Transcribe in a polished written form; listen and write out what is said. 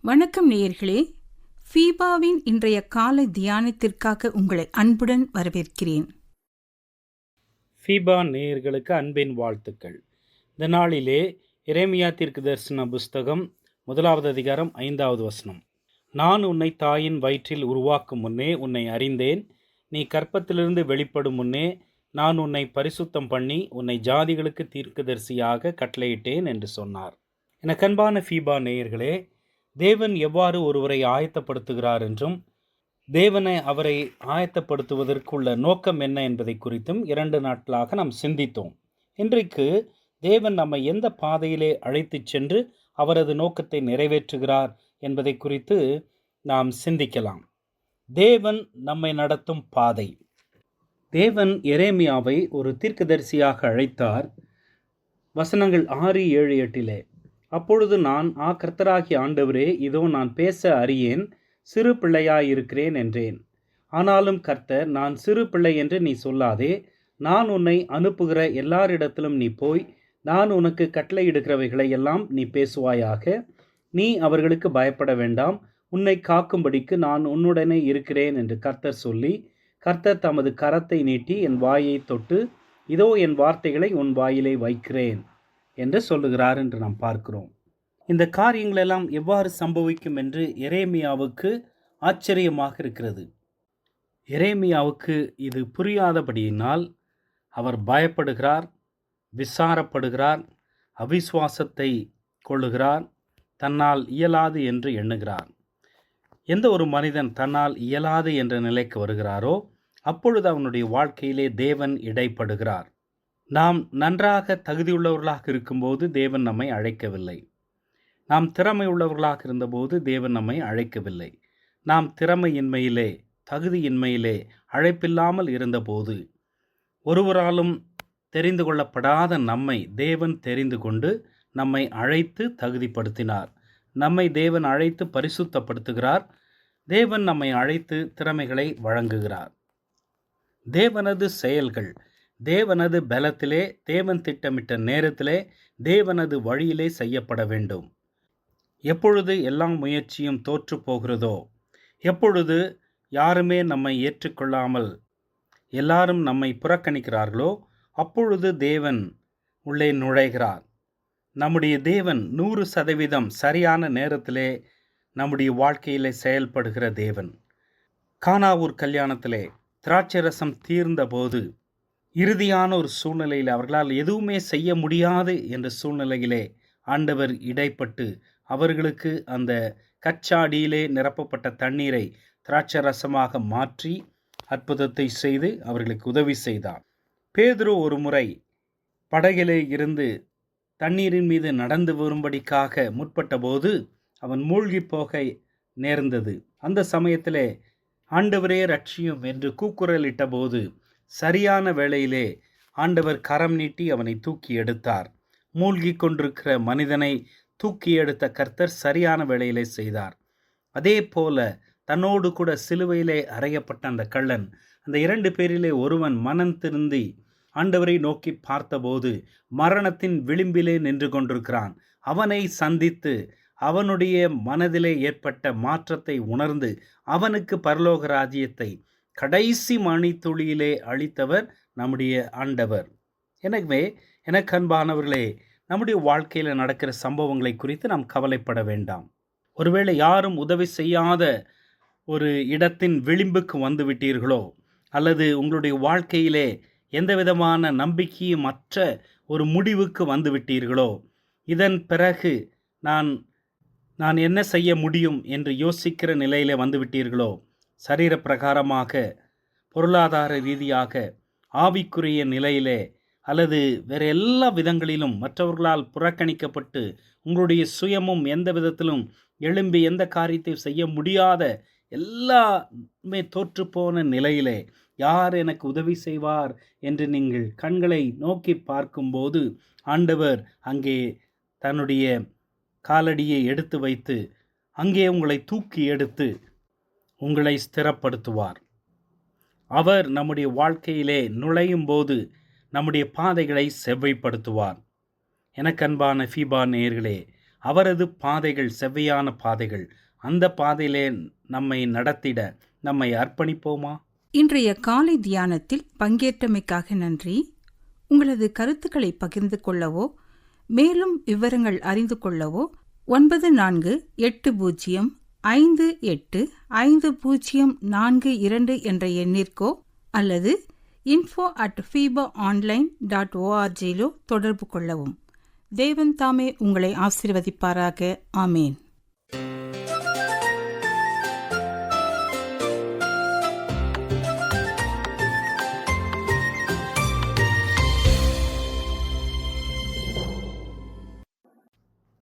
வணக்கம் நேயர்களே. ஃபீபாவின் இன்றைய காலை தியானத்திற்காக உங்களை அன்புடன் வரவேற்கிறேன். ஃபீபா நேயர்களுக்கு அன்பின் வாழ்த்துக்கள். இந்த நாளிலே எரேமியா தீர்க்கதரிசன புஸ்தகம் 1வது அதிகாரம் 5வது வசனம். நான் உன்னை தாயின் வயிற்றில் உருவாக்கும் முன்னே உன்னை அறிந்தேன். நீ கர்ப்பத்திலிருந்து வெளிப்படும் முன்னே நான் உன்னை பரிசுத்தம் பண்ணி உன்னை ஜாதிகளுக்கு தீர்க்கதரிசியாக கட்டளையிட்டேன் என்று சொன்னார். எனக்கு அன்பான ஃபீபா நேயர்களே, தேவன் எவ்வாறு ஒருவரை ஆயத்தப்படுத்துகிறார் என்றும் தேவனை அவரை ஆயத்தப்படுத்துவதற்குள்ள நோக்கம் என்ன என்பதை குறித்தும் 2 நாட்களாக நாம் சிந்தித்தோம். இன்றைக்கு தேவன் நம்மை எந்த பாதையிலே அழைத்துச் சென்று அவரது நோக்கத்தை நிறைவேற்றுகிறார் என்பதை குறித்து நாம் சிந்திக்கலாம். தேவன் நம்மை நடத்தும் பாதை. தேவன் எரேமியாவை ஒரு தீர்க்கதரிசியாக அழைத்தார். வசனங்கள் 6, 7, 8. அப்பொழுது நான், கர்த்தராகிய ஆண்டவரே, இதோ நான் பேச அறியேன், சிறு பிள்ளையாயிருக்கிறேன் என்றேன். ஆனாலும் கர்த்தர், நான் சிறு பிள்ளை என்று நீ சொல்லாதே, நான் உன்னை அனுப்புகிற எல்லாரிடத்திலும் நீ போய் நான் உனக்கு கட்டளையிடுகிறவைகளை எல்லாம் நீ பேசுவாயாக. நீ அவர்களுக்கு பயப்பட வேண்டாம், உன்னை காக்கும்படிக்கு நான் உன்னுடனே இருக்கிறேன் என்று கர்த்தர் சொல்லி, கர்த்தர் தமது கரத்தை நீட்டி என் வாயை தொட்டு, இதோ என் வார்த்தைகளை உன் வாயிலே வைக்கிறேன் என்று சொல்லுகிறார் என்று நாம் பார்க்கிறோம். இந்த காரியங்களெல்லாம் எவ்வாறு சம்பவிக்கும் என்று எரேமியாவுக்கு ஆச்சரியமாக இருக்கிறது. எரேமியாவுக்கு இது புரியாதபடியினால் அவர் பயப்படுகிறார், விசாரப்படுகிறார், அவிசுவாசத்தை கொள்ளுகிறார், தன்னால் இயலாது என்று எண்ணுகிறார். எந்த ஒரு மனிதன் தன்னால் இயலாது என்ற நிலைக்கு வருகிறாரோ அப்பொழுது அவனுடைய வாழ்க்கையிலே தேவன் இடைப்படுகிறார். நாம் நன்றாக தகுதியுள்ளவர்களாக இருக்கும்போது தேவன் நம்மை அழைக்கவில்லை. நாம் திறமை உள்ளவர்களாக இருந்தபோது தேவன் நம்மை அழைக்கவில்லை. நாம் திறமையின்மையிலே, தகுதியின்மையிலே, அழைப்பில்லாமல் இருந்தபோது, ஒருவராலும் தெரிந்து கொள்ளப்படாத நம்மை தேவன் தெரிந்து கொண்டு நம்மை அழைத்து தகுதிப்படுத்தினார். நம்மை தேவன் அழைத்து பரிசுத்தப்படுத்துகிறார். தேவன் நம்மை அழைத்து திறமைகளை வழங்குகிறார். தேவனது செயல்கள் தேவனது பலத்திலே, தேவன் திட்டமிட்ட நேரத்திலே, தேவனது வழியிலே செய்யப்பட வேண்டும். எப்பொழுது எல்லா முயற்சியும் தோற்று போகிறதோ, எப்பொழுது யாருமே நம்மை ஏற்றுக்கொள்ளாமல் எல்லாரும் நம்மை புறக்கணிக்கிறார்களோ அப்பொழுது தேவன் உள்ளே நுழைகிறார். நம்முடைய தேவன் 100% சரியான நேரத்திலே நம்முடைய வாழ்க்கையிலே செயல்படுகிற தேவன். கானாவூர் கல்யாணத்திலே திராட்சை ரசம் தீர்ந்தபோது இறுதியான ஒரு சூழ்நிலையில் அவர்களால் எதுவுமே செய்ய முடியாது என்ற சூழ்நிலையிலே ஆண்டவர் இடைப்பட்டு அவர்களுக்கு அந்த கச்சாடியிலே நிரப்பப்பட்ட தண்ணீரை திராட்சை ரசமாக மாற்றி அற்புதத்தை செய்து அவர்களுக்கு உதவி செய்தார். பேதுரு ஒரு முறை படகிலே இருந்து தண்ணீரின் மீது நடந்து வரும்படிக்காக முற்பட்ட போது அவன் மூழ்கி போக நேர்ந்தது. அந்த சமயத்திலே ஆண்டவரே ரட்சியும் என்று கூக்குரலிட்ட போது சரியான வேளையிலே ஆண்டவர் கரம் நீட்டி அவனை தூக்கி எடுத்தார். மூழ்கி கொண்டிருக்கிற மனிதனை தூக்கி எடுத்த கர்த்தர் சரியான வேளையிலே செய்தார். அதே போல தன்னோடு கூட சிலுவையிலே அறையப்பட்ட அந்த கள்ளன், அந்த 2 பேரிலே ஒருவன் மனம் திருந்தி ஆண்டவரை நோக்கி பார்த்தபோது மரணத்தின் விளிம்பிலே நின்று கொண்டிருக்கிறான். அவனை சந்தித்து அவனுடைய மனதிலே ஏற்பட்ட மாற்றத்தை உணர்ந்து அவனுக்கு பரலோக ராஜ்யத்தை கடைசி மணித்துளியிலே அளித்தவர் நம்முடைய ஆண்டவர். எனவே எனக்கு அன்பானவர்களே, நம்முடைய வாழ்க்கையில் நடக்கிற சம்பவங்களை குறித்து நாம் கவலைப்பட வேண்டாம். ஒருவேளை யாரும் உதவி செய்யாத ஒரு இடத்தின் விளிம்புக்கு வந்து விட்டீர்களோ, அல்லது உங்களுடைய வாழ்க்கையிலே எந்த விதமான நம்பிக்கையும் மற்ற ஒரு முடிவுக்கு வந்து விட்டீர்களோ, இதன் பிறகு நான் என்ன செய்ய முடியும் என்று யோசிக்கிற நிலையிலே வந்து விட்டீர்களோ, சரீர பிரகாரமாக, பொருளாதார ரீதியாக, ஆவிக்குரிய நிலையிலே அல்லது வேறு எல்லா விதங்களிலும் மற்றவர்களால் புறக்கணிக்கப்பட்டு உங்களுடைய சுயமும் எந்த விதத்திலும் எழும்பி எந்த காரியத்தை செய்ய முடியாத எல்லாமே தோற்றுப்போன நிலையிலே யார் எனக்கு உதவி செய்வார் என்று நீங்கள் கண்களை நோக்கி பார்க்கும்போது ஆண்டவர் அங்கே தன்னுடைய காலடியை எடுத்து வைத்து அங்கே உங்களை தூக்கி எடுத்து உங்களை ஸ்திரப்படுத்துவார். அவர் நம்முடைய வாழ்க்கையிலே நுழையும் போது நம்முடைய பாதைகளை செவ்வைப்படுத்துவார். எனக்கு அன்பான ஃபீபா நேயர்களே, அவரது பாதைகள் செவ்வையான பாதைகள். அந்த பாதையிலே நம்மை நடத்திட நம்மை அர்ப்பணிப்போமா? இன்றைய காலை தியானத்தில் பங்கேற்றமைக்காக நன்றி. உங்களது கருத்துக்களை பகிர்ந்து கொள்ளவோ மேலும் விவரங்கள் அறிந்து கொள்ளவோ 9458585042 என்ற எண்ணிற்கோ அல்லது info@fibaonline.org தொடர்பு கொள்ளவும். தேவன் தாமே உங்களை ஆசீர்வதிப்பாராக. ஆமேன்.